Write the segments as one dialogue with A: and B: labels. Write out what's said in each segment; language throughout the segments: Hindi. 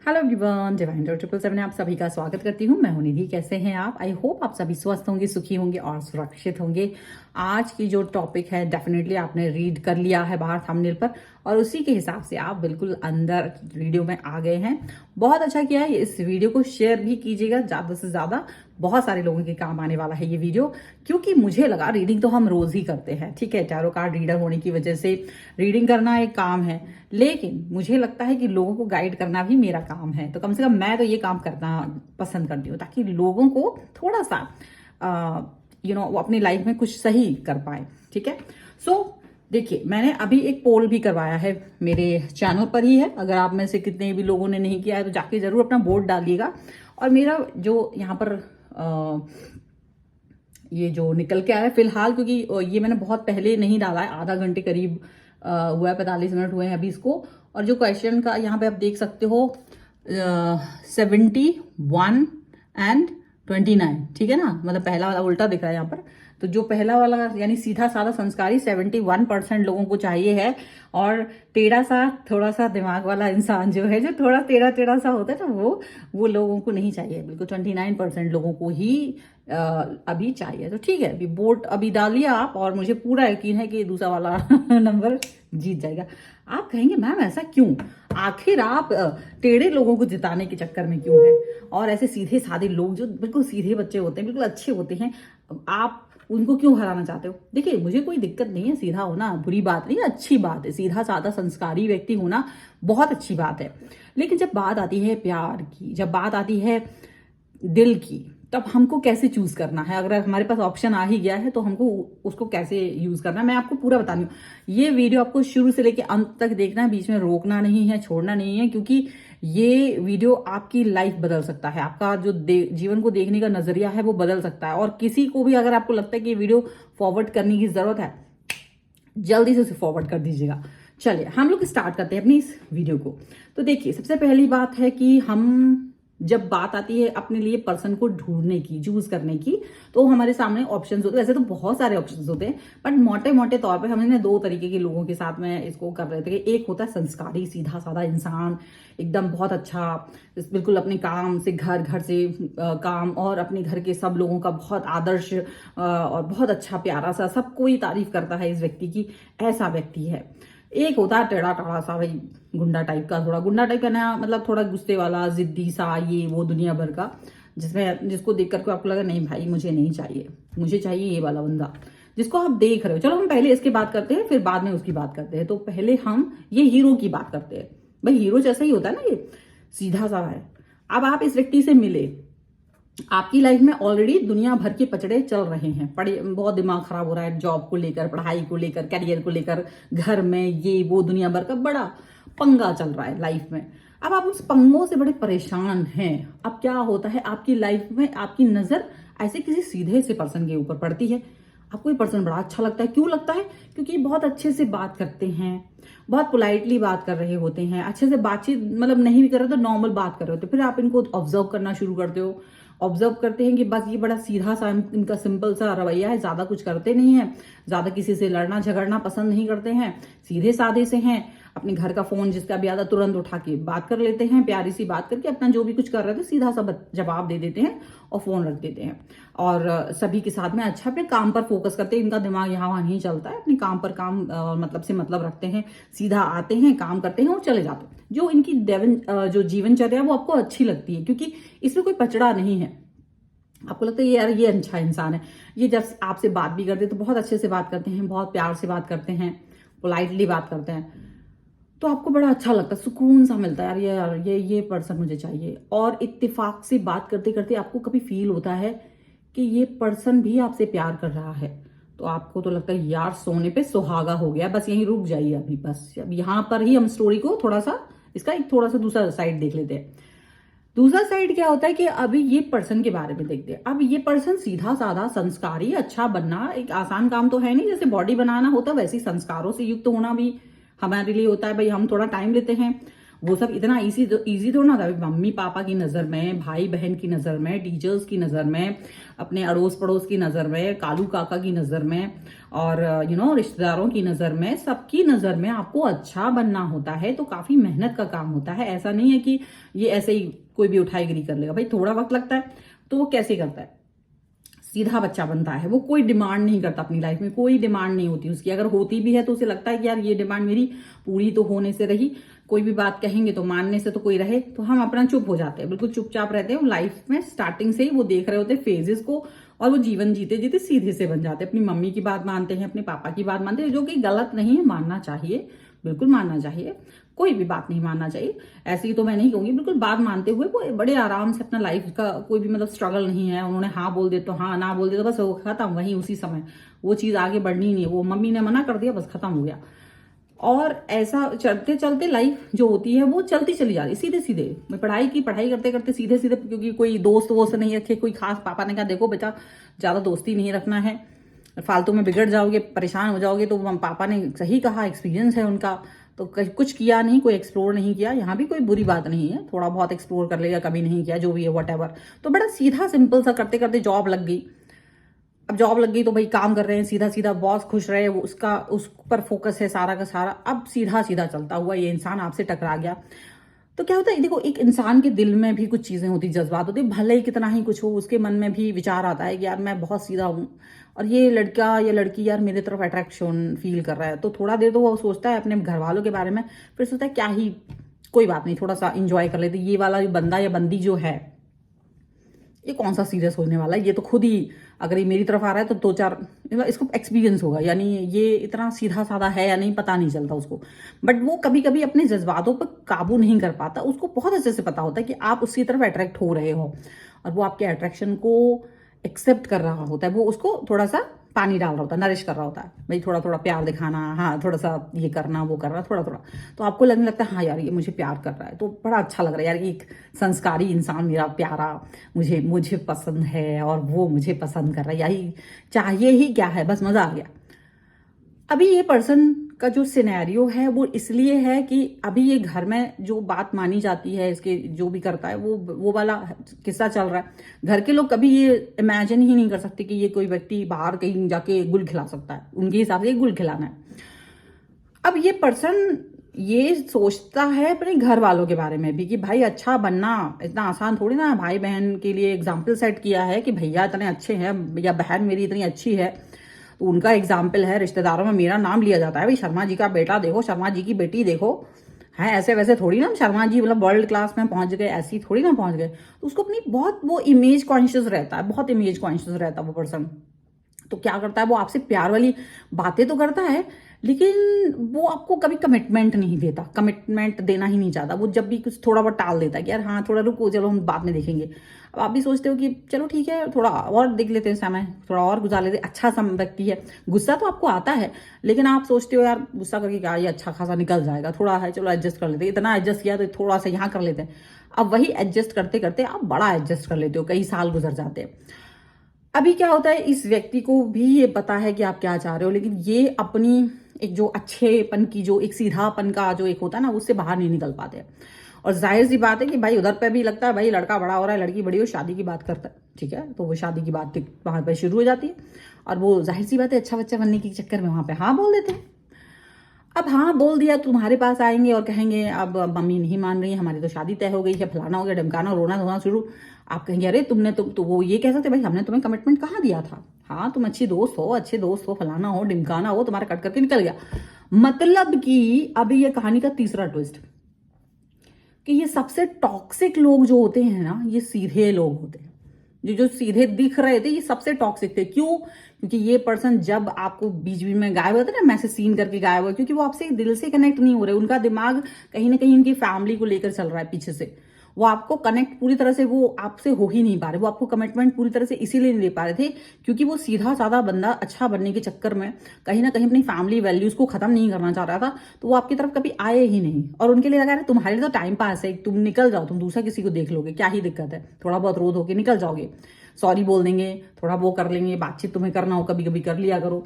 A: हेलो एवरीवन, डिवाइन 777 में आप सभी का स्वागत करती हूँ। मैं हूं निधि। कैसे हैं आप? आई होप आप सभी स्वस्थ होंगे, सुखी होंगे और सुरक्षित होंगे। आज की जो टॉपिक है डेफिनेटली आपने रीड कर लिया है बाहर थंबनेल पर, और उसी के हिसाब से आप बिल्कुल अंदर वीडियो में आ गए हैं। बहुत अच्छा किया है। इस वीडियो को शेयर भी कीजिएगा ज्यादा से ज्यादा। बहुत सारे लोगों के काम आने वाला है ये वीडियो, क्योंकि मुझे लगा रीडिंग तो हम रोज ही करते हैं, ठीक है, टैरो कार्ड रीडर होने की वजह से रीडिंग करना एक काम है, लेकिन मुझे लगता है कि लोगों को गाइड करना भी मेरा काम है। तो कम से कम मैं तो ये काम करना पसंद करती हूँ, ताकि लोगों को थोड़ा सा वो अपनी लाइफ में कुछ सही कर पाए। ठीक है, सो देखिए, मैंने अभी एक पोल भी करवाया है, मेरे चैनल पर ही है। अगर आप में से कितने भी लोगों ने नहीं किया है तो जाके जरूर अपना वोट डालिएगा। और मेरा जो यहाँ पर ये जो निकल के आया है फिलहाल, क्योंकि ये मैंने बहुत पहले नहीं डाला है, आधा घंटे करीब हुआ है, 45 मिनट हुए हैं अभी इसको। और जो क्वेश्चन का यहाँ पे आप देख सकते हो 71 एंड 29, ठीक है ना, मतलब पहला वाला उल्टा दिख रहा है यहाँ पर। तो जो पहला वाला यानी सीधा साधा संस्कारी 71% लोगों को चाहिए है, और टेढ़ा सा थोड़ा सा दिमाग वाला इंसान जो है, जो थोड़ा टेढ़ा टेढ़ा सा होता है ना, वो लोगों को नहीं चाहिए। बिल्कुल 29% लोगों को ही अभी चाहिए। तो ठीक है, अभी वोट अभी डालिए आप, और मुझे पूरा यकीन है कि दूसरा वाला नंबर जीत जाएगा। आप कहेंगे मैम ऐसा क्यों? आखिर आप टेढ़े लोगों को जिताने के चक्कर में क्यों है, और ऐसे सीधे साधे लोग जो बिल्कुल सीधे बच्चे होते हैं, बिल्कुल अच्छे होते हैं, आप उनको क्यों हराना चाहते हो? देखिए, मुझे कोई दिक्कत नहीं है, सीधा होना बुरी बात नहीं है, अच्छी बात है। सीधा साधा संस्कारी व्यक्ति होना बहुत अच्छी बात है। लेकिन जब बात आती है प्यार की, जब बात आती है दिल की, तब हमको कैसे चूज करना है? अगर हमारे पास ऑप्शन आ ही गया है तो हमको उसको कैसे यूज करना है, मैं आपको पूरा बतानी हूँ। ये वीडियो आपको शुरू से लेकर अंत तक देखना है, बीच में रोकना नहीं है, छोड़ना नहीं है, क्योंकि ये वीडियो आपकी लाइफ बदल सकता है। आपका जो जीवन को देखने का नजरिया है वो बदल सकता है। और किसी को भी अगर आपको लगता है कि ये वीडियो फॉरवर्ड करने की जरूरत है, जल्दी से उसे फॉरवर्ड कर दीजिएगा। चलिए हम लोग स्टार्ट करते हैं अपनी इस वीडियो को। तो देखिए, सबसे पहली बात है कि हम जब बात आती है अपने लिए पर्सन को ढूंढने की, चूज करने की, तो हमारे सामने ऑप्शंस होते हैं। वैसे तो बहुत सारे ऑप्शंस होते हैं, बट मोटे मोटे तौर पे हमने दो तरीके के लोगों के साथ में इसको कर रहे थे। एक होता है संस्कारी सीधा साधा इंसान, एकदम बहुत अच्छा, बिल्कुल अपने काम से घर, घर से काम, और अपने घर के सब लोगों का बहुत आदर्श और बहुत अच्छा प्यारा सा, सब कोई तारीफ करता है इस व्यक्ति की, ऐसा व्यक्ति है। एक होता है टेढ़ा टाढ़ा सा, भाई गुंडा टाइप का, थोड़ा गुंडा टाइप का ना, मतलब थोड़ा गुस्से वाला, जिद्दी सा, ये वो दुनिया भर का, जिसको देख करके आपको लगा नहीं भाई मुझे नहीं चाहिए, मुझे चाहिए ये वाला बंदा जिसको आप देख रहे हो। चलो हम पहले इसकी बात करते हैं, फिर बाद में उसकी बात करते हैं। तो पहले हम ये हीरो की बात करते हैं। भाई हीरो जैसा ही होता है ना, ये सीधा सा है। अब आप इस व्यक्ति से मिले, आपकी लाइफ में ऑलरेडी दुनिया भर के पचड़े चल रहे हैं, पढ़े बहुत दिमाग खराब हो रहा है, जॉब को लेकर, पढ़ाई को लेकर, करियर को लेकर, घर में ये वो दुनिया भर का बड़ा पंगा चल रहा है लाइफ में। अब आप उस पंगों से बड़े परेशान हैं। अब क्या होता है आपकी लाइफ में, आपकी नजर ऐसे किसी सीधे से पर्सन के ऊपर पड़ती है। आपको ये पर्सन बड़ा अच्छा लगता है। क्यों लगता है? क्योंकि बहुत अच्छे से बात करते हैं, बहुत पोलाइटली बात कर रहे होते हैं, अच्छे से बातचीत, मतलब नहीं भी कर रहे तो नॉर्मल बात कर रहे होते। फिर आप इनको ऑब्जर्व करना शुरू करते हो, ऑब्जर्व करते हैं कि बस ये बड़ा सीधा सा इनका सिंपल सा रवैया है, ज्यादा कुछ करते नहीं है, ज्यादा किसी से लड़ना झगड़ना पसंद नहीं करते हैं, सीधे साधे से हैं। अपने घर का फोन जिसका भी आता तुरंत उठा के बात कर लेते हैं, प्यारी सी बात करके अपना जो भी कुछ कर रहे थे सीधा सा जवाब दे देते हैं और फोन रख देते हैं। और सभी के साथ में अच्छा अपने काम पर फोकस करते हैं। इनका दिमाग यहाँ वहां नहीं चलता है, अपने काम पर काम मतलब से मतलब रखते हैं, सीधा आते हैं, काम करते हैं और चले जाते हैं। जो इनकी जो जीवनचर्या वो आपको अच्छी लगती है, क्योंकि इसमें कोई पचड़ा नहीं है। आपको लगता है यार ये अच्छा इंसान है। ये जब आपसे बात भी करते हैं तो बहुत अच्छे से बात करते हैं, बहुत प्यार से बात करते हैं, पोलाइटली बात करते हैं, तो आपको बड़ा अच्छा लगता है, सुकून सा मिलता है, यार ये पर्सन मुझे चाहिए। और इत्तेफाक से बात करते करते आपको कभी फील होता है कि ये पर्सन भी आपसे प्यार कर रहा है, तो आपको तो लगता है यार सोने पे सुहागा हो गया, बस यहीं रुक जाइए अभी, बस अब यहाँ पर ही हम स्टोरी को थोड़ा सा, इसका एक थोड़ा सा दूसरा साइड देख लेते हैं। दूसरा साइड क्या होता है कि अभी ये पर्सन के बारे में देखते हैं। अब ये पर्सन सीधा साधा संस्कारी, अच्छा बनना एक आसान काम तो है नहीं। जैसे बॉडी बनाना होता है, वैसे ही संस्कारों से युक्त होना भी हमारे लिए होता है। भाई हम थोड़ा टाइम लेते हैं, वो सब इतना इजी तो ना था। मम्मी पापा की नजर में, भाई बहन की नजर में, टीचर्स की नजर में, अपने अड़ोस पड़ोस की नजर में, कालू काका की नजर में, और रिश्तेदारों की नजर में, सबकी नजर में आपको अच्छा बनना होता है। तो काफी मेहनत का काम होता है। ऐसा नहीं है कि ये ऐसे ही कोई भी उठाईगिरी कर लेगा। भाई थोड़ा वक्त लगता है। तो वो कैसे करता है? सीधा बच्चा बनता है। वो कोई डिमांड नहीं करता अपनी लाइफ में, कोई डिमांड नहीं होती उसकी। अगर होती भी है तो उसे लगता है कि यार ये डिमांड मेरी पूरी तो होने से रही, कोई भी बात कहेंगे तो मानने से तो कोई रहे, तो हम अपना चुप हो जाते हैं, बिल्कुल चुपचाप रहते हैं। लाइफ में स्टार्टिंग से ही वो देख रहे होते हैं फेजेस को, और वो जीवन जीते जीते सीधे से बन जाते हैं। अपनी मम्मी की बात मानते हैं, अपने पापा की बात मानते हैं, जो कि गलत नहीं है, मानना चाहिए, बिल्कुल मानना चाहिए। कोई भी बात नहीं मानना चाहिए, ऐसे ही तो मैं नहीं कहूंगी। बिल्कुल बात मानते हुए वो बड़े आराम से अपना लाइफ का कोई भी मतलब स्ट्रगल नहीं है। उन्होंने हाँ बोल दे तो हाँ, ना बोल दे तो बस वो खत्म, वहीं उसी समय वो चीज आगे बढ़नी नहीं है। वो मम्मी ने मना कर दिया, बस खत्म हो गया। और ऐसा चलते चलते लाइफ जो होती है वो चलती चली जा रही सीधे सीधे। मैं पढ़ाई करते करते सीधे सीधे, क्योंकि कोई दोस्त वोस्त नहीं रखे, कोई खास, पापा ने कहा देखो बेटा ज्यादा दोस्ती नहीं रखना है, फालतू में बिगड़ जाओगे, परेशान हो जाओगे। तो पापा ने सही कहा, एक्सपीरियंस है उनका। तो कुछ किया नहीं, कोई एक्सप्लोर नहीं किया। यहाँ भी कोई बुरी बात नहीं है, थोड़ा बहुत एक्सप्लोर कर लेगा, कभी नहीं किया, जो भी है वट। तो बड़ा सीधा सिंपल सा करते करते जॉब लग गई। अब जॉब लग गई तो भाई काम कर रहे हैं सीधा सीधा, बॉस खुश रहे, वो उसका उस पर फोकस है सारा का सारा। अब सीधा सीधा चलता हुआ ये इंसान आपसे टकरा गया। तो क्या होता है, देखो एक इंसान के दिल में भी कुछ चीजें होती, जज्बात होते, भले ही कितना ही कुछ हो, उसके मन में भी विचार आता है कि यार मैं बहुत सीधा हूँ, और ये लड़का या लड़की यार मेरे तरफ अट्रैक्शन फील कर रहा है। तो थोड़ा देर तो वो सोचता है अपने घर वालों के बारे में, फिर सोचता है क्या ही, कोई बात नहीं, थोड़ा सा इंजॉय कर लेते। ये वाला बंदा या बंदी जो है, ये कौन सा सीरियस होने वाला है, ये तो खुद ही अगर ये मेरी तरफ आ रहा है तो दो चार इसको एक्सपीरियंस होगा, यानी ये इतना सीधा साधा है या नहीं पता नहीं चलता उसको। बट वो कभी कभी अपने जज्बातों पर काबू नहीं कर पाता। उसको बहुत अच्छे से पता होता है कि आप उसकी तरफ अट्रैक्ट हो रहे हो, और वो आपके अट्रैक्शन को एक्सेप्ट कर रहा होता है। वो उसको थोड़ा सा पानी डाल रहा होता है, नरिश कर रहा होता है, भाई थोड़ा थोड़ा प्यार दिखाना, हाँ थोड़ा सा ये करना, वो करना, थोड़ा थोड़ा। तो आपको लगने लगता है हाँ यार ये मुझे प्यार कर रहा है, तो बड़ा अच्छा लग रहा है यार, एक संस्कारी इंसान मेरा प्यारा मुझे मुझे पसंद है, और वो मुझे पसंद कर रहा है, यही चाहिए ही क्या है, बस मजा आ गया। अभी ये पर्सन का जो सिनेरियो है वो इसलिए है कि अभी ये घर में जो बात मानी जाती है, इसके जो भी करता है वो वाला किस्सा चल रहा है। घर के लोग कभी ये इमेजिन ही नहीं कर सकते कि ये कोई व्यक्ति बाहर कहीं जाके गुल खिला सकता है। उनके हिसाब से गुल खिलाना है। अब ये पर्सन ये सोचता है अपने घर वालों के बारे में भी कि भाई अच्छा बनना इतना आसान थोड़ी ना। भाई बहन के लिए एग्जाम्पल सेट किया है कि भैया इतने अच्छे हैं, या बहन मेरी इतनी अच्छी है, तो उनका एग्जाम्पल है। रिश्तेदारों में मेरा नाम लिया जाता है, भाई शर्मा जी का बेटा देखो, शर्मा जी की बेटी देखो, है ऐसे वैसे थोड़ी ना शर्मा जी मतलब वर्ल्ड क्लास में पहुंच गए, ऐसी थोड़ी ना पहुंच गए। तो उसको अपनी बहुत वो इमेज कॉन्शियस रहता है, बहुत इमेज कॉन्शियस रहता है वो पर्सन। तो क्या करता है, वो आपसे प्यार वाली बातें तो करता है, लेकिन वो आपको कभी कमिटमेंट नहीं देता, कमिटमेंट देना ही नहीं चाहता। वो जब भी कुछ थोड़ा बहुत टाल देता है कि यार हाँ थोड़ा रुको, चलो हम बाद में देखेंगे। अब आप भी सोचते हो कि चलो ठीक है थोड़ा और देख लेते हैं, समय थोड़ा और गुजार लेते हैं, अच्छा सा व्यक्ति है। गुस्सा तो आपको आता है, लेकिन आप सोचते हो यार गुस्सा करके क्या ये अच्छा खासा निकल जाएगा, थोड़ा है चलो एडजस्ट कर लेते हैं, इतना एडजस्ट किया तो थोड़ा सा यहाँ कर लेते हैं। अब वही एडजस्ट करते करते आप बड़ा एडजस्ट कर लेते हो, कई साल गुजर जाते हैं। अभी क्या होता है, इस व्यक्ति को भी ये पता है कि आप क्या चाह रहे हो, लेकिन ये अपनी एक जो अच्छेपन की, जो एक सीधापन का जो एक होता है ना, उससे बाहर नहीं निकल पाते। और जाहिर सी बात है कि भाई उधर पे भी लगता है भाई लड़का बड़ा हो रहा है, लड़की बड़ी हो, शादी की बात करता है, ठीक है। तो वो शादी की बात वहां पे शुरू हो जाती है, और वो जाहिर सी बात है अच्छा बच्चा बनने के चक्कर में वहां पे हाँ बोल देते हैं। अब हाँ बोल दिया, तुम्हारे पास आएंगे और कहेंगे अब मम्मी नहीं मान रही है, हमारी तो शादी तय हो गई है, फलाना हो गया, ढमकाना, रोना धोना शुरू। आप कहेंगे अरे तुमने तो वो ये कह सकते भाई हमने तुम्हें कमिटमेंट कहाँ दिया था, हाँ तुम अच्छी दोस्त हो, अच्छे दोस्त हो, फलाना हो, ढिमकाना हो, तुम्हारा कट करके निकल गया। मतलब कि अभी ये कहानी का तीसरा ट्विस्ट, कि ये सबसे टॉक्सिक लोग जो होते हैं ना, ये सीधे लोग होते हैं। जो सीधे दिख रहे थे ये सबसे टॉक्सिक थे। क्यों? क्योंकि ये पर्सन जब आपको बीच बीच में गायब होता है ना, मैसेज सीन करके गायब हुआ, क्योंकि वो आपसे दिल से कनेक्ट नहीं हो रहे। उनका दिमाग कहीं ना कहीं उनकी फैमिली को लेकर चल रहा है पीछे से। वो आपको कनेक्ट पूरी तरह से वो आपसे हो ही नहीं पा रहे। वो आपको कमिटमेंट पूरी तरह से इसीलिए नहीं दे पा रहे थे क्योंकि वो सीधा साधा बंदा अच्छा बनने के चक्कर में कहीं ना कहीं अपनी फैमिली वैल्यूज को खत्म नहीं करना चाह रहा था। तो वो आपकी तरफ कभी आए ही नहीं, और उनके लिए लगा रहे तुम्हारे लिए तो टाइम पास है, तुम निकल जाओ, तुम दूसरा किसी को देख लोगे, क्या ही दिक्कत है, थोड़ा बहुत रोध होके निकल जाओगे, सॉरी बोल देंगे, थोड़ा वो कर लेंगे, बातचीत तुम्हें करना हो कभी कभी कर लिया करो।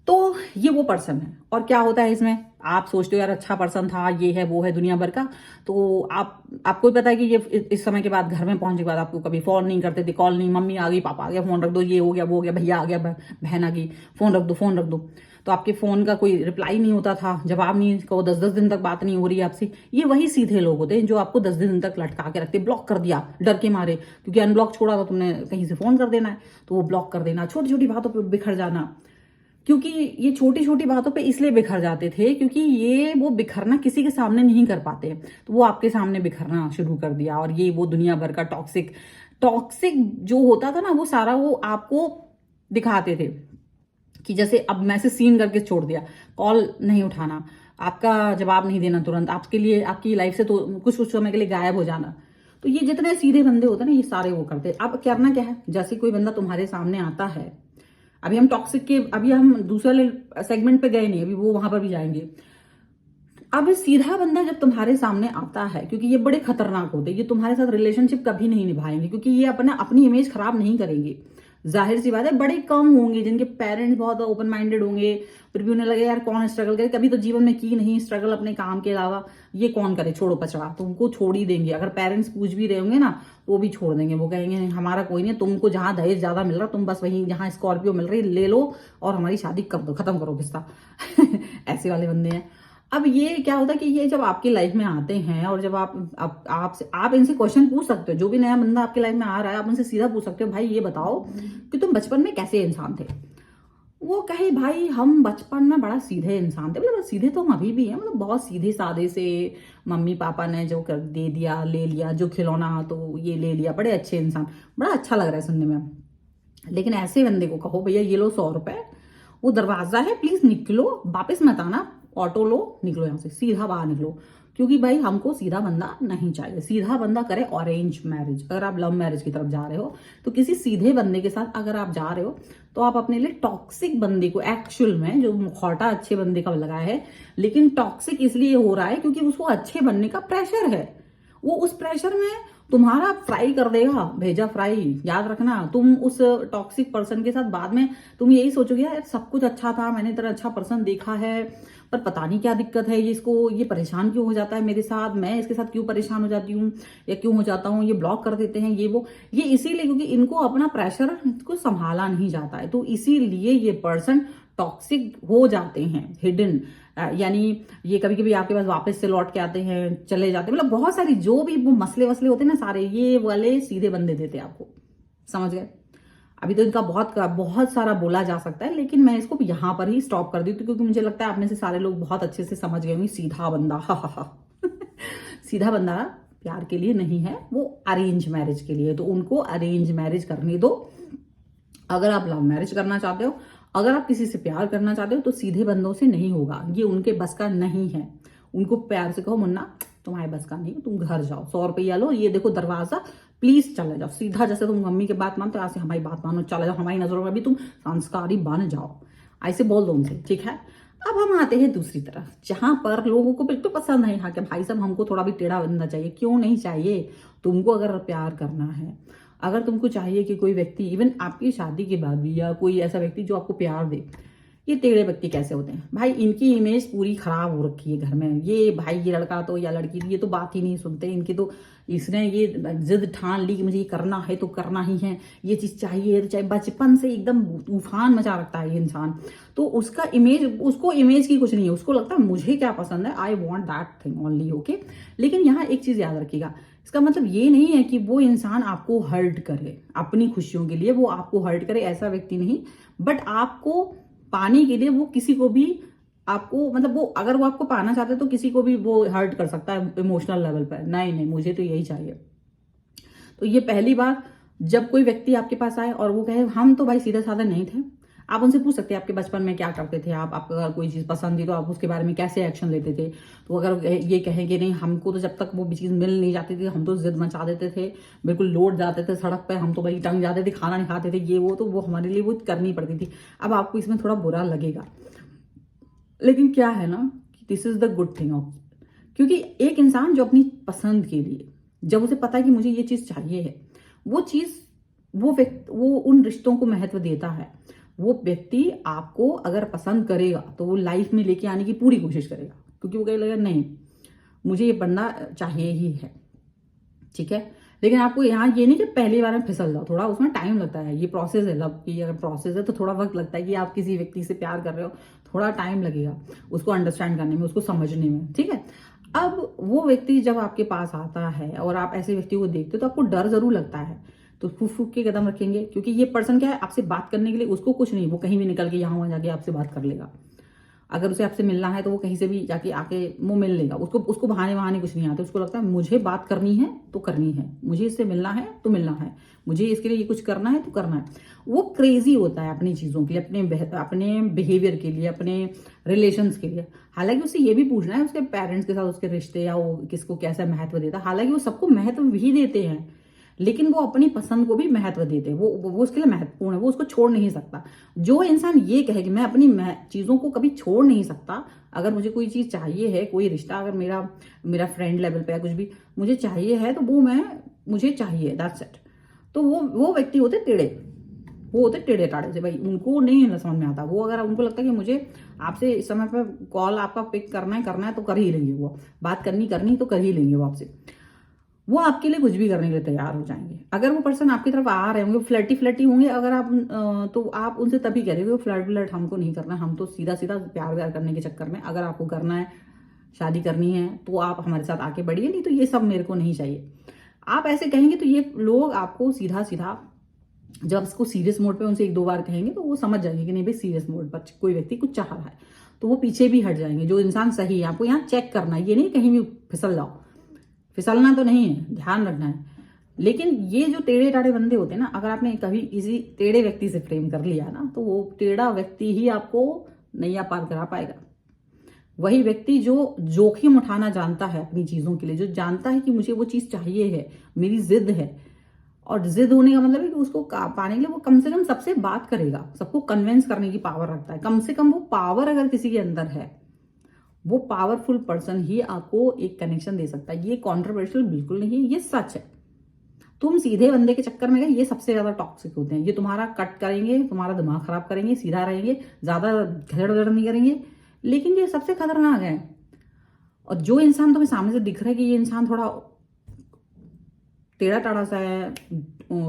A: तो ये वो पर्सन है। और क्या होता है इसमें, आप सोचते हो यार अच्छा पर्सन था, ये है वो है दुनिया भर का, तो आपको भी पता है कि ये इस समय के बाद घर में पहुंचने के बाद आपको कभी फोन नहीं करते थे, कॉल नहीं, मम्मी आ गई, पापा आ गया, फोन रख दो, ये हो गया वो हो गया, भैया आ गया, बहन आ गई, फोन रख दो फोन रख दो। तो आपके फोन का कोई रिप्लाई नहीं होता था, जवाब नहीं, कहो 10-10 दिन तक बात नहीं हो रही है आपसे। ये वही सीधे लोग होते हैं जो आपको 10 दिन तक लटका के रखते, ब्लॉक कर दिया डर के मारे, क्योंकि अनब्लॉक छोड़ा तो तुमने कहीं से फोन कर देना है, तो वो ब्लॉक कर देना, छोटी छोटी बातों पर बिखर जाना। क्योंकि ये छोटी छोटी बातों पे इसलिए बिखर जाते थे क्योंकि ये वो बिखरना किसी के सामने नहीं कर पाते, तो वो आपके सामने बिखरना शुरू कर दिया। और ये वो दुनिया भर का टॉक्सिक टॉक्सिक जो होता था ना, वो सारा वो आपको दिखाते थे कि जैसे अब मैसेज सीन करके छोड़ दिया, कॉल नहीं उठाना, आपका जवाब नहीं देना तुरंत, आपके लिए आपकी लाइफ से तो कुछ कुछ समय के लिए गायब हो जाना। तो ये जितने सीधे बंदे होते हैं ना, ये सारे वो करते। अब करना क्या है, जैसे कोई बंदा तुम्हारे सामने आता है, अभी हम टॉक्सिक के, अभी हम दूसरे सेगमेंट पे गए नहीं, अभी वो वहां पर भी जाएंगे। अब सीधा बंदा जब तुम्हारे सामने आता है, क्योंकि ये बड़े खतरनाक होते हैं, ये तुम्हारे साथ रिलेशनशिप कभी नहीं निभाएंगे, क्योंकि ये अपनी इमेज खराब नहीं करेंगे। जाहिर सी बात है, बड़े कम होंगे जिनके पेरेंट्स बहुत ओपन माइंडेड होंगे, फिर भी उन्हें लगे यार कौन स्ट्रगल करे, कभी तो जीवन में की नहीं स्ट्रगल अपने काम के अलावा, ये कौन करे, छोड़ो पचड़ा, तुमको छोड़ ही देंगे। अगर पेरेंट्स पूछ भी रहे होंगे ना, वो भी छोड़ देंगे, वो कहेंगे हमारा कोई नहीं, तुमको जहां दहेज ज्यादा मिल रहा, तुम बस वहीं जहां स्कॉर्पियो मिल रही ले लो और हमारी शादी कर दो, खत्म करो किस्सा। ऐसे वाले बंदे हैं। अब ये क्या होता है कि ये जब आपकी लाइफ में आते हैं और जब आप इनसे क्वेश्चन पूछ सकते हो, जो भी नया बंदा आपकी लाइफ में आ रहा है, आप उनसे सीधा पूछ सकते हो, भाई ये बताओ कि तुम बचपन में कैसे इंसान थे। वो कहे भाई हम बचपन में बड़ा सीधे इंसान थे, मतलब सीधे तो हम अभी भी हैं, मतलब बहुत सीधे सादे से, मम्मी पापा ने जो कर दे दिया ले लिया, जो खिलौना तो ये ले लिया, बड़े अच्छे इंसान। बड़ा अच्छा लग रहा है सुनने में। लेकिन ऐसे बंदे को कहो भैया ये लो 100 रुपए, वो दरवाजा है प्लीज निकलो, वापस मत आना, ऑटो लो, निकलो यहाँ से, सीधा बाहर निकलो। क्योंकि भाई हमको सीधा बंदा नहीं चाहिए। सीधा बंदा करे अरेंज मैरिज। अगर आप लव मैरिज की तरफ जा रहे हो तो किसी सीधे बंदे के साथ अगर आप जा रहे हो तो आप अपने लिए टॉक्सिक बंदे को, एक्चुअल में जो मुखौटा अच्छे बंदे का लगाया है, लेकिन टॉक्सिक इसलिए हो रहा है क्योंकि उसको अच्छे बनने का प्रेशर है। वो उस प्रेशर में तुम्हारा फ्राई कर देगा, भेजा फ्राई। याद रखना, तुम उस टॉक्सिक पर्सन के साथ बाद में तुम यही सोचोगे यार सब कुछ अच्छा था, मैंने इतना अच्छा पर्सन देखा है, पर पता नहीं क्या दिक्कत है, ये इसको ये परेशान क्यों हो जाता है मेरे साथ, मैं इसके साथ क्यों परेशान हो जाती हूँ या क्यों हो जाता हूँ, ये ब्लॉक कर देते हैं, ये वो। ये इसीलिए क्योंकि इनको अपना प्रेशर को संभाला नहीं जाता है, तो इसीलिए ये पर्सन टॉक्सिक हो जाते हैं, हिडन। यानी ये कभी कभी आपके पास वापस से लौट के आते हैं, चले जाते हैं, मतलब बहुत सारी जो भी वो मसले वसले होते हैं ना, सारे ये वाले सीधे बंदे देते हैं आपको। समझ गए? अभी तो इनका बहुत सारा बोला जा सकता है, लेकिन मैं इसको यहां पर ही स्टॉप कर दी थी, क्योंकि मुझे लगता है आप में से सारे लोग बहुत अच्छे से समझ गए होंगे। सीधा बंदा, हा हा हा। सीधा बंदा प्यार के लिए नहीं है, वो अरेंज मैरिज के लिए। तो उनको अरेंज मैरिज करने दो। अगर आप लव मैरिज करना चाहते हो, अगर आप किसी से प्यार करना चाहते हो, तो सीधे बंदों से नहीं होगा, ये उनके बस का नहीं है। उनको प्यार से कहो मुन्ना तुम्हारे बस का नहीं, तुम घर जाओ, 100 रुपया लो, ये देखो दरवाजा, प्लीज चले जाओ सीधा। जैसे तुम मम्मी की बात मानते हो, ऐसे हमारी बात मानो, चले जाओ, हमारी नजरों में भी तुम संस्कारी बन जाओ, ऐसे बोल दो उनसे, ठीक है। अब हम आते हैं दूसरी तरफ, जहां पर लोगों को बिल्कुल पसंद नहीं है कि भाई साहब हमको थोड़ा भी टेढ़ा बंदा चाहिए। क्यों नहीं चाहिए? तुमको अगर प्यार करना है, अगर तुमको चाहिए कि कोई व्यक्ति इवन आपकी शादी के बाद भी, या कोई ऐसा व्यक्ति जो आपको प्यार दे, ये टेढ़े व्यक्ति कैसे होते हैं भाई? इनकी इमेज पूरी खराब हो रखी है घर में। ये भाई ये लड़का तो या लड़की, ये तो बात ही नहीं सुनते इनकी, तो इसने ये जिद ठान ली कि मुझे ये करना है तो करना ही है, ये चीज चाहिए तो चाहिए। बचपन से एकदम तूफान मचा रखता है ये इंसान। तो उसका इमेज, उसको इमेज की कुछ नहीं है, उसको लगता है मुझे क्या पसंद है, I want that thing only, okay. लेकिन यहाँ एक चीज याद रखिएगा, इसका मतलब ये नहीं है कि वो इंसान आपको हर्ट करे अपनी खुशियों के लिए, वो आपको हर्ट करे, ऐसा व्यक्ति नहीं। बट आपको पाने के लिए वो किसी को भी, आपको मतलब वो अगर वो आपको पाना चाहते हैं तो किसी को भी वो हर्ट कर सकता है इमोशनल लेवल पर। नहीं नहीं, मुझे तो यही चाहिए। तो ये पहली बार जब कोई व्यक्ति आपके पास आए और वो कहे हम तो भाई सीधे साधे नहीं थे, आप उनसे पूछ सकते हैं आपके बचपन में क्या करते थे, आपको अगर कोई चीज़ पसंद थी तो आप उसके बारे में कैसे एक्शन लेते थे। तो अगर ये कहेंगे नहीं हमको तो जब तक वो चीज़ मिल नहीं जाती थी हम तो जिद मचा देते थे, बिल्कुल लौट जाते थे सड़क पे, हम तो भाई टंग जाते थे, खाना नहीं खाते थे, ये वो, तो वो हमारे लिए वो करनी पड़ती थी। अब आपको इसमें थोड़ा बुरा लगेगा, लेकिन क्या है ना, this is the good thing of, क्योंकि एक इंसान जो अपनी पसंद के लिए, जब उसे पता है कि मुझे ये चीज़ चाहिए है, वो चीज़ वो उन रिश्तों को महत्व देता है। वो व्यक्ति आपको अगर पसंद करेगा तो वो लाइफ में लेके आने की पूरी कोशिश करेगा, क्योंकि वो कहेगा नहीं मुझे ये बंदा चाहिए ही है, ठीक है। लेकिन आपको यहाँ ये नहीं कि पहली बार में फिसल जाओ, थोड़ा उसमें टाइम लगता है। ये प्रोसेस है, लव की अगर प्रोसेस है तो थोड़ा वक्त लगता है कि आप किसी व्यक्ति से प्यार कर रहे हो, थोड़ा टाइम लगेगा उसको अंडरस्टैंड करने में, उसको समझने में, ठीक है। अब वो व्यक्ति जब आपके पास आता है और आप ऐसे व्यक्ति को देखते हो तो आपको डर जरूर लगता है, तो फूक फूक के कदम रखेंगे, क्योंकि ये पर्सन क्या है, आपसे बात करने के लिए उसको कुछ नहीं, वो कहीं भी निकल के यहाँ वहां जाके आपसे बात कर लेगा। अगर उसे आपसे मिलना है तो वो कहीं से भी जाके आके वो मिल लेगा, उसको बहाने वहाने कुछ नहीं आते। उसको लगता है मुझे बात करनी है तो करनी है, मुझे इससे मिलना है तो मिलना है, मुझे इसके लिए ये कुछ करना है तो करना है। वो क्रेजी होता है अपनी चीज़ों के लिए, अपने बिहेवियर के लिए, अपने रिलेशंस के लिए। हालांकि उसे ये भी पूछना है उसके पेरेंट्स के साथ उसके रिश्ते, या वो किसको कैसा महत्व देता है। हालांकि वो सबको महत्व भी देते हैं, लेकिन वो अपनी पसंद को भी महत्व देते हैं, वो उसके लिए महत्वपूर्ण है, वो उसको छोड़ नहीं सकता। जो इंसान ये कहे कि मैं अपनी चीज़ों को कभी छोड़ नहीं सकता, अगर मुझे कोई चीज़ चाहिए है, कोई रिश्ता अगर मेरा फ्रेंड लेवल पे या कुछ भी मुझे चाहिए है तो वो मुझे चाहिए, दैट्स इट। तो वो व्यक्ति होते टेढ़े, वो होते टेढ़े टाढ़े से, भाई उनको नहीं समझ में आता। वो अगर उनको लगता है कि मुझे आपसे इस समय पर कॉल आपका पिक करना है तो कर ही लेंगे, वो बात करनी तो कर ही लेंगे वो आपसे, वो आपके लिए कुछ भी करने के लिए तैयार हो जाएंगे। अगर वो पर्सन आपकी तरफ आ रहे होंगे, फ्लर्टी होंगे, अगर आप तो आप उनसे तभी कह रहे हो फ्लर्ट हमको नहीं करना, हम तो सीधा प्यार करने के चक्कर में, अगर आपको करना है शादी करनी है तो आप हमारे साथ आके बढ़िए, नहीं तो ये सब मेरे को नहीं चाहिए। आप ऐसे कहेंगे तो ये लोग आपको सीधा जब इसको सीरियस मोड पे उनसे एक दो बार कहेंगे तो वो समझ जाएंगे कि नहीं भाई सीरियस मोड पर कोई व्यक्ति कुछ चाह रहा है, तो वो पीछे भी हट जाएंगे। जो इंसान सही है, आपको यहाँ चेक करना है, ये नहीं कहीं भी फिसल जाओ, फिसलना तो नहीं है, ध्यान रखना है। लेकिन ये जो टेढ़े टाढ़े बंदे होते हैं ना, अगर आपने कभी किसी टेढ़े व्यक्ति से प्रेम कर लिया ना, तो वो टेढ़ा व्यक्ति ही आपको नैया पार करा पाएगा। वही व्यक्ति जो जोखिम उठाना जानता है अपनी चीजों के लिए, जो जानता है कि मुझे वो चीज चाहिए है, मेरी जिद है, और जिद होने का मतलब है कि उसको पाने के लिए वो कम से कम सबसे बात करेगा, सबको कन्विंस करने की पावर रखता है। कम से कम वो पावर अगर किसी के अंदर है, वो पावरफुल पर्सन ही आपको एक कनेक्शन दे सकता है। ये कॉन्ट्रोवर्शियल बिल्कुल नहीं है, ये सच है। तुम सीधे बंदे के चक्कर में गए, ये सबसे ज्यादा टॉक्सिक होते हैं। ये तुम्हारा कट करेंगे, तुम्हारा दिमाग खराब करेंगे, सीधा रहेंगे, ज्यादा घड़ नहीं करेंगे, लेकिन ये सबसे खतरनाक है। और जो इंसान तुम्हें सामने से दिख रहा है कि ये इंसान थोड़ा टेढ़ा टाढ़ा सा है,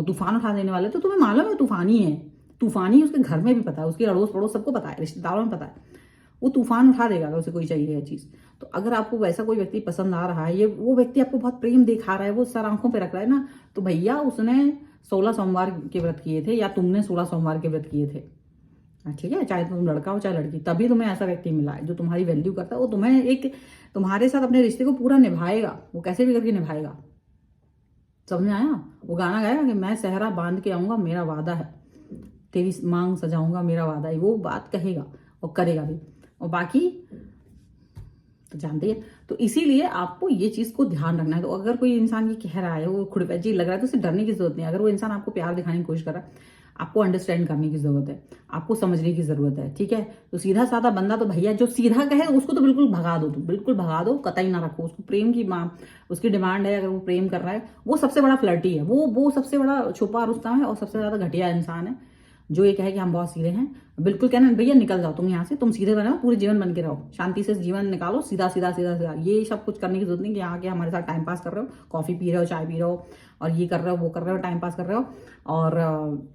A: तूफान उठा देने वाला है, तो तुम्हें मालूम है तूफानी है, तूफानी उसके घर में भी पता है, उसके अड़ोस पड़ोस सबको पता है, रिश्तेदारों में पता है, वो तूफान उठा देगा अगर उसे कोई चाहिए है चीज। तो अगर आपको वैसा कोई व्यक्ति पसंद आ रहा है, ये वो व्यक्ति आपको बहुत प्रेम दिखा रहा है, वो सर आंखों पे रख रहा है ना, तो भैया उसने 16 सोमवार के व्रत किए थे, या तुमने 16 सोमवार के व्रत किए थे, ठीक है, चाहे तुम लड़का हो चाहे लड़की, तभी तुम्हें ऐसा व्यक्ति मिला है जो तुम्हारी वैल्यू करता है। वो तुम्हें एक तुम्हारे साथ अपने रिश्ते को पूरा निभाएगा, वो कैसे भी करके निभाएगा। समझ में आया? वो गाना गाएगा कि मैं सहरा बांध के आऊंगा, मेरा वादा है, तेरी मांग सजाऊंगा, मेरा वादा है, वो बात कहेगा और करेगा भी। और बाकी तो जानते हैं। तो इसीलिए आपको ये चीज को ध्यान रखना है। तो अगर कोई इंसान ये कह रहा है, वो खुड़पैची लग रहा है, तो उसे डरने की जरूरत नहीं है। अगर वो इंसान आपको प्यार दिखाने की कोशिश कर रहा है, आपको अंडरस्टैंड करने की जरूरत है, आपको समझने की जरूरत है, ठीक है। तो सीधा साधा बंदा तो भैया जो सीधा कहे उसको तो बिल्कुल भगा दो, तुम बिल्कुल भगा दो, कतई ना रखो उसको। प्रेम की उसकी डिमांड है, अगर वो प्रेम कर रहा है, वो सबसे बड़ा फ्लर्टी है, वो सबसे बड़ा छुपा रुस्तम है, और सबसे ज्यादा घटिया इंसान है जो ये कहे कि हम बहुत सीधे हैं। बिल्कुल कहना भैया निकल जाओ तुम यहाँ से, तुम सीधे बनो, पूरे जीवन बन के रहो, शांति से जीवन निकालो, सीधा सीधा सीधा सीधा। ये सब कुछ करने की जरूरत नहीं कि यहाँ के हमारे साथ टाइम पास कर रहे हो, कॉफी पी रहे हो, चाय पी रहे हो, और ये कर रहे हो, वो कर रहे हो, टाइम पास कर रहे हो। और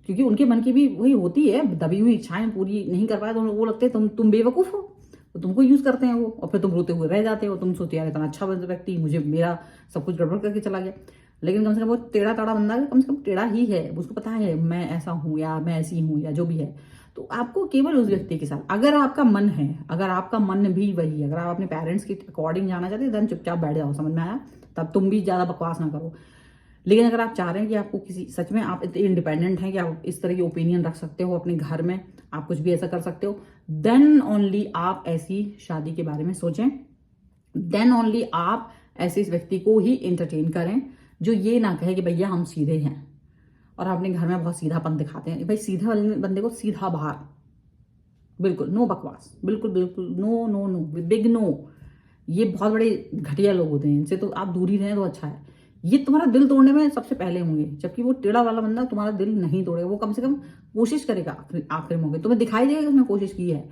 A: क्योंकि उनके मन की भी वही होती है, दबी हुई इच्छाएं पूरी नहीं कर पाए तो वो लगते हैं तुम बेवकूफ हो, तो तुमको यूज करते हैं वो, और फिर तुम रोते हुए रह जाते हो। तुम सोचते यार इतना अच्छा व्यक्ति, मुझे मेरा सब कुछ गड़बड़ करके चला गया। लेकिन कम से कम वो टेढ़ा टाढ़ा बंदा है, कम से कम टेढ़ा ही है, उसको पता है मैं ऐसा हूं या मैं ऐसी हूं या जो भी है। तो आपको केवल उस व्यक्ति के साथ, अगर आपका मन है, अगर आपका मन भी वही है, अगर आप अपने पेरेंट्स के अकॉर्डिंग जाना चाहते हैं, देन चुपचाप बैठ जाओ, समझ में आया? तब तुम भी ज्यादा बकवास ना करो। लेकिन अगर आप चाह रहे हैं कि आपको किसी सच में आप इतने इंडिपेंडेंट हैं कि आप इस तरह की ओपिनियन रख सकते हो अपने घर में, आप कुछ भी ऐसा कर सकते हो, देन ओनली आप ऐसी शादी के बारे में सोचें, देन ओनली आप ऐसे इस व्यक्ति को ही एंटरटेन करें जो ये ना कहे कि भैया हम सीधे हैं और अपने घर में बहुत सीधापन दिखाते हैं। भाई सीधे वाले बंदे को सीधा बाहर, बिल्कुल नो बकवास, बिल्कुल बिल्कुल no no no, big no. ये बहुत बड़े घटिया लोग होते हैं, इनसे तो आप दूर ही रहें तो अच्छा है। ये तुम्हारा दिल तोड़ने में सबसे पहले होंगे, जबकि वो टेढ़ा वाला बंदा तुम्हारा दिल नहीं तोड़ेगा। वो कम से कम कोशिश करेगा, आखिरी मौके तुम्हें दिखाई देगा कि उसने कोशिश की है,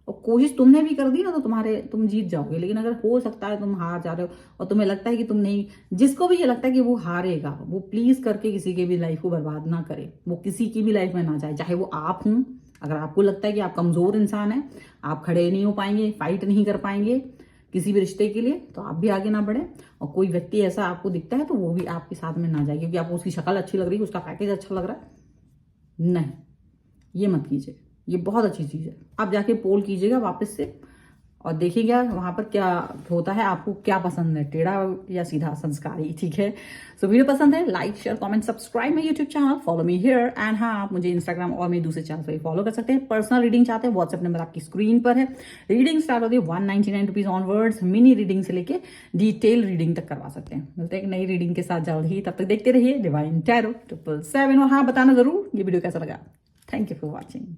A: और कोशिश तुमने भी कर दी ना तो तुम जीत जाओगे। लेकिन अगर हो सकता है तुम हार जा रहे हो और तुम्हें लगता है कि तुम नहीं, जिसको भी ये लगता है कि वो हारेगा, वो प्लीज करके किसी के भी लाइफ को बर्बाद ना करे, वो किसी की भी लाइफ में ना जाए, चाहे वो आप हूं। अगर आपको लगता है कि आप कमजोर इंसान हैं, आप खड़े नहीं हो पाएंगे, फाइट नहीं कर पाएंगे किसी भी रिश्ते के लिए, तो आप भी आगे ना बढ़े। और कोई व्यक्ति ऐसा आपको दिखता है तो वो भी आपके साथ में ना जाए, क्योंकि आपको उसकी शक्ल अच्छी लग रही है, उसका पैकेज अच्छा लग रहा है, नहीं, ये मत कीजिए। ये बहुत अच्छी चीज़ है। आप जाके पोल कीजिएगा वापस से और देखिएगा वहां पर क्या होता है, आपको क्या पसंद है, टेढ़ा या सीधा संस्कारी, ठीक है। सो वीडियो पसंद है, like share comment subscribe my YouTube channel, follow me here. And हाँ, आप मुझे इंस्टाग्राम और मेरे दूसरे चैनल पर फॉलो कर सकते हैं। पर्सनल रीडिंग चाहते हैं, व्हाट्सएप नंबर आपकी स्क्रीन पर है। रीडिंग स्टार्ट होती है 199 रुपीज ऑनवर्ड्स। मिनी रीडिंग से लेके डिटेल रीडिंग तक करवा सकते हैं। मिलते हैं एक नई रीडिंग के साथ जल्द ही, तब तक देखते रहिए डिवाइन टैरो 777। और हाँ, बताना जरूर ये वीडियो कैसा लगा। Thank you for watching.